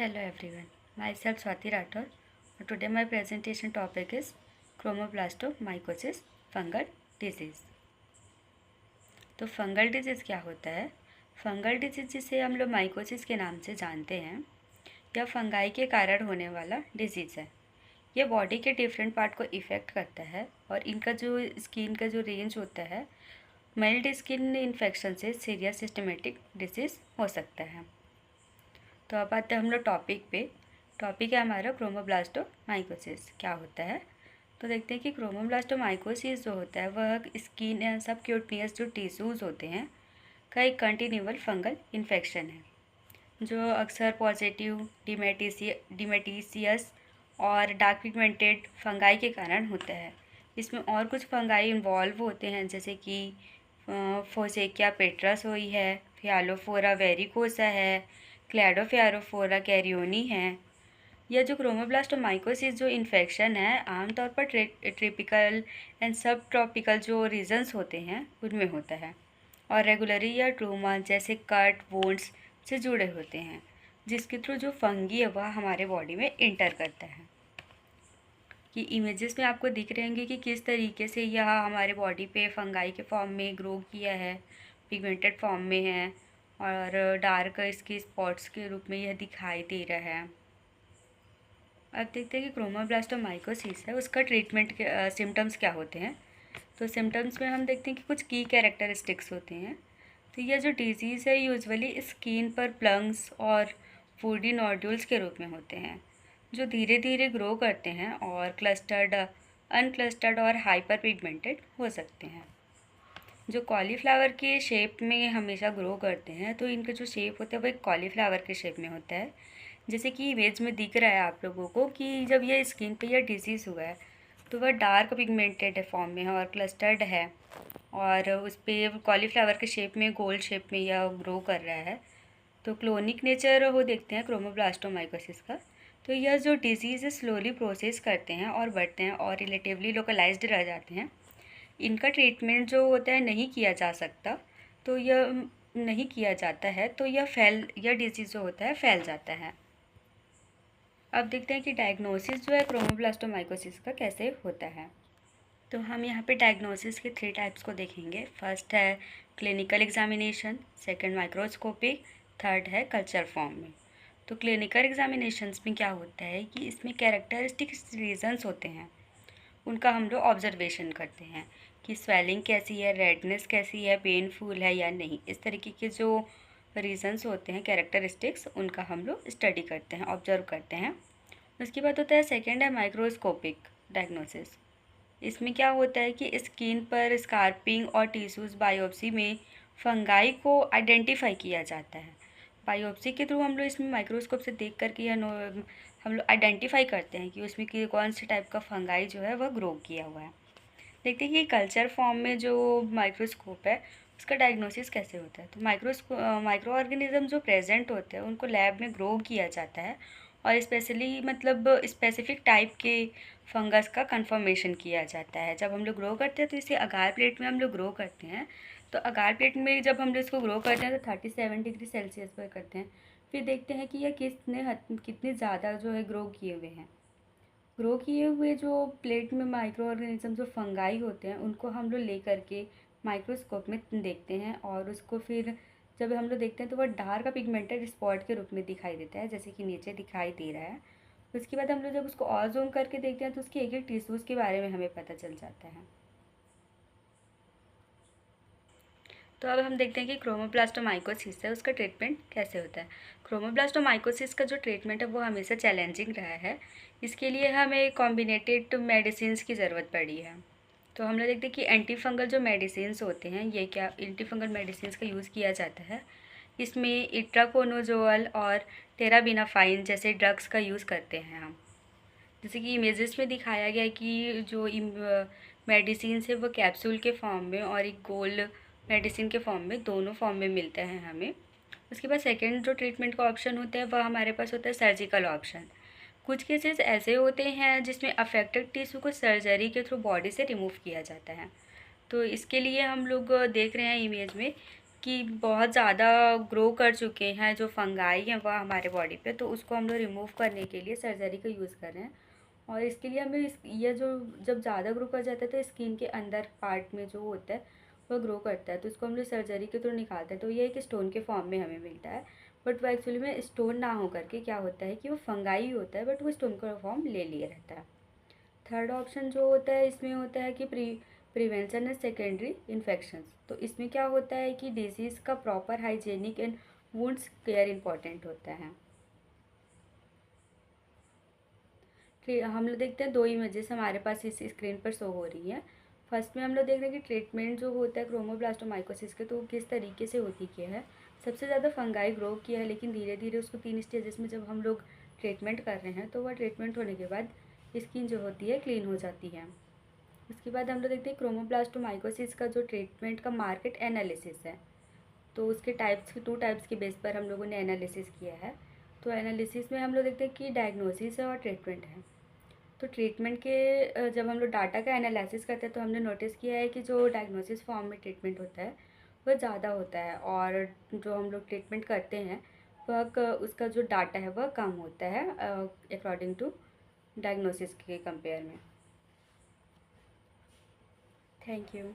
Hello everyone, myself Swati Rathod. Today my presentation topic is chromoblastomycosis fungal disease. तो fungal disease क्या होता है? Fungal disease जिसे हम लोग माइकोसिस के नाम से जानते हैं, यह फंगाई के कारण होने वाला डिजीज़ है। यह बॉडी के डिफरेंट पार्ट को इफ़ेक्ट करता है और इनका जो स्किन का जो रेंज होता है, माइल्ड स्किन इन्फेक्शन से सीरियस सिस्टमेटिक डिजीज़ हो सकता है। तो अब आते हैं हम लोग टॉपिक पे। टॉपिक है हमारा क्रोमोब्लास्टोमाइकोसिस क्या होता है। तो देखते हैं कि क्रोमोब्लास्टोमाइकोसिस जो होता है वह स्किन सबक्यूटेनियस जो टिश्यूज़ होते हैं का एक कंटिन्यूअल फंगल इन्फेक्शन है जो अक्सर पॉजिटिव डिमेटिसियस और डार्क पिगमेंटेड फंगाई के कारण होता है। इसमें और कुछ फंगाई इन्वॉल्व होते हैं जैसे कि फोसेकिया पेट्रस हुई है, फियालोफोरा वेरिकोसा है, क्लैडोफेरोफोरा कैरियोनी है। यह जो क्रोमोब्लास्टोमाइकोसिस जो इन्फेक्शन है आमतौर पर ट्रॉपिकल एंड सब ट्रॉपिकल जो रीजन्स होते हैं उनमें होता है और रेगुलरी या ट्रूमा जैसे कट वोंड्स से जुड़े होते हैं जिसके थ्रू जो फंगी है वह हमारे बॉडी में इंटर करता है। कि इमेजेस में आपको दिख रहे होंगे कि किस तरीके से यह हमारे बॉडी पे फंगाई के फॉर्म में ग्रो किया है, पिगमेंटेड फॉर्म में है और डार्क इसके स्पॉट्स के रूप में यह दिखाई दे रहा है। अब देखते हैं कि क्रोमोब्लास्टोमाइकोसिस है उसका ट्रीटमेंट के सिम्टम्स क्या होते हैं। तो सिम्टम्स में हम देखते हैं कि कुछ की कैरेक्टरिस्टिक्स होते हैं। तो यह जो डिजीज़ है यूजुअली स्किन पर प्लंग्स और वुडी नोड्यूल्स के रूप में होते हैं जो धीरे धीरे ग्रो करते हैं और क्लस्टर्ड, अनक्लस्टर्ड और हाइपर पिगमेंटेड हो सकते हैं। जो कॉलीफ्लावर के शेप में हमेशा ग्रो करते हैं तो इनका जो शेप होता है वो एक कॉलीफ्लावर के शेप में होता है। जैसे कि इमेज में दिख रहा है आप लोगों को कि जब यह स्किन पे यह डिजीज़ हुआ है तो वह डार्क पिगमेंटेड फॉर्म में है और क्लस्टर्ड है और उस पर कॉलीफ्लावर के शेप में गोल शेप में यह ग्रो कर रहा है। तो क्लोनिक नेचर वो देखते हैं क्रोमोब्लास्टोमाइकोसिस का। तो यह जो डिजीज़ स्लोली प्रोसेस करते हैं और बढ़ते हैं और रिलेटिवली लोकलाइज्ड रह जाते हैं। इनका ट्रीटमेंट जो होता है नहीं किया जा सकता, तो यह नहीं किया जाता है तो यह डिजीज़ जो होता है फैल जाता है। अब देखते हैं कि डायग्नोसिस जो है क्रोमोब्लास्टोमाइकोसिस का कैसे होता है। तो हम यहाँ पे डायग्नोसिस के 3 टाइप्स को देखेंगे। फर्स्ट है clinical examination, second microscopic, third है कल्चर फॉर्म में। तो क्लिनिकल एग्जामिनेशंस में क्या होता है कि इसमें कैरेक्टरिस्टिक रीजन्स होते हैं, उनका हम लोग ऑब्जर्वेशन करते हैं कि स्वेलिंग कैसी है, रेडनेस कैसी है, पेनफुल है या नहीं। इस तरीके के जो रीजन्स होते हैं कैरेक्टरिस्टिक्स उनका हम लोग स्टडी करते हैं, ऑब्जर्व करते हैं। उसके बाद होता है सेकेंड है माइक्रोस्कोपिक डायग्नोसिस। इसमें क्या होता है कि स्किन पर स्कारपिंग और टिश्यूज़ बायोप्सी में फंगाई को आइडेंटिफाई किया जाता है। बायोप्सी के थ्रू हम लोग इसमें माइक्रोस्कोप से देख करके हम लोग आइडेंटिफाई करते हैं कि उसमें कि कौन से टाइप का फंगाई जो है वह ग्रो किया हुआ है। देखते हैं कि कल्चर फॉर्म में जो माइक्रोस्कोप है उसका डायग्नोसिस कैसे होता है। तो माइक्रो ऑर्गेनिज्म जो प्रेजेंट होते हैं उनको लैब में ग्रो किया जाता है और स्पेशली मतलब स्पेसिफिक टाइप के फंगस का कंफर्मेशन किया जाता है। जब हम लोग ग्रो करते हैं तो इसे अगार प्लेट में हम लोग ग्रो करते हैं। तो अगार प्लेट में जब हम लोग इसको ग्रो करते हैं तो 37 डिग्री सेल्सियस पर करते हैं। फिर देखते हैं कि यह कितने ज़्यादा जो है ग्रो किए हुए हैं। ग्रो किए हुए जो प्लेट में माइक्रो ऑर्गेनिज्म जो फंगाई होते हैं उनको हम लोग ले करके माइक्रोस्कोप में देखते हैं और उसको फिर जब हम लोग देखते हैं तो वह डार्क पिगमेंटेड स्पॉट के रूप में दिखाई देता है जैसे कि नीचे दिखाई दे रहा है। उसके बाद हम लोग जब उसको और जूम करके देखते हैं तो उसके एक एक टिश्यूज़ के बारे में हमें पता चल जाता है। तो अब हम देखते हैं कि क्रोमोब्लास्टोमाइकोसिस है उसका ट्रीटमेंट कैसे होता है। क्रोमोब्लास्टोमाइकोसिस का जो ट्रीटमेंट है वो हमेशा चैलेंजिंग रहा है। इसके लिए हमें कॉम्बिनेटेड मेडिसिन की ज़रूरत पड़ी है। तो हम लोग देखते हैं कि एंटी फंगल जो मेडिसिन्स होते हैं ये क्या एंटी फंगल मेडिसिन का यूज़ किया जाता है। इसमें इट्राकोनोजोल और टेराबिनाफाइन जैसे ड्रग्स का यूज़ करते हैं हम। जैसे कि इमेजेस में दिखाया गया है कि जो मेडिसिन है वो कैप्सूल के फॉर्म में और एक गोल मेडिसिन के फॉर्म में, दोनों फॉर्म में मिलते हैं हमें। उसके बाद सेकेंड जो ट्रीटमेंट का ऑप्शन होता है वह हमारे पास होता है सर्जिकल ऑप्शन। कुछ केसेस ऐसे होते हैं जिसमें अफेक्टेड टिश्यू को सर्जरी के थ्रू बॉडी से रिमूव किया जाता है। तो इसके लिए हम लोग देख रहे हैं इमेज में कि बहुत ज़्यादा ग्रो कर चुके हैं जो फंगाई हैं वह हमारे बॉडी पे, तो उसको हम लोग रिमूव करने के लिए सर्जरी का यूज़ कर रहे हैं। और इसके लिए हमें ये जो जब ज़्यादा ग्रो कर जाता है तो स्किन के अंदर पार्ट में जो होता है वह ग्रो करता है, तो इसको हम लोग सर्जरी के थ्रू निकालते हैं। तो ये एक स्टोन के फॉर्म में हमें मिलता है, बट वो एक्चुअली में स्टोन ना हो करके क्या होता है कि वो फंगाई होता है, बट वो स्टोन का फॉर्म ले लिए रहता है। थर्ड ऑप्शन जो होता है इसमें होता है कि प्रिवेंशन एंड सेकेंडरी इन्फेक्शंस। तो इसमें क्या होता है कि डिजीज़ का proper hygienic and wounds care important होता है। हम लोग देखते हैं 2 इमेजेस हमारे पास इस स्क्रीन पर शो हो रही हैं। फर्स्ट में हम लोग देख रहे हैं कि ट्रीटमेंट जो होता है क्रोमोब्लास्टोमाइकोसिस के, तो वो किस तरीके से होती क्या है। सबसे ज़्यादा फंगाई ग्रो किया है, लेकिन धीरे धीरे उसको 3 स्टेजेस में जब हम लोग ट्रीटमेंट कर रहे हैं तो वह ट्रीटमेंट होने के बाद स्किन जो होती है क्लीन हो जाती है। उसके बाद हम लोग देखते हैं क्रोमोब्लास्टोमाइकोसिस का जो ट्रीटमेंट का मार्केट एनालिसिस है, तो उसके टाइप्स 2 टाइप्स के बेस पर हम लोगों ने एनालिसिस किया है। तो एनालिसिस में हम लोग देखते हैं कि डायग्नोसिस है और ट्रीटमेंट है। तो ट्रीटमेंट के जब हम लोग डाटा का एनालिसिस करते हैं तो हमने नोटिस किया है कि जो डायग्नोसिस फॉर्म में ट्रीटमेंट होता है वह ज़्यादा होता है, और जो हम लोग ट्रीटमेंट करते हैं उसका जो डाटा है वह कम होता है अकॉर्डिंग टू डायग्नोसिस के कंपेयर में। Thank you.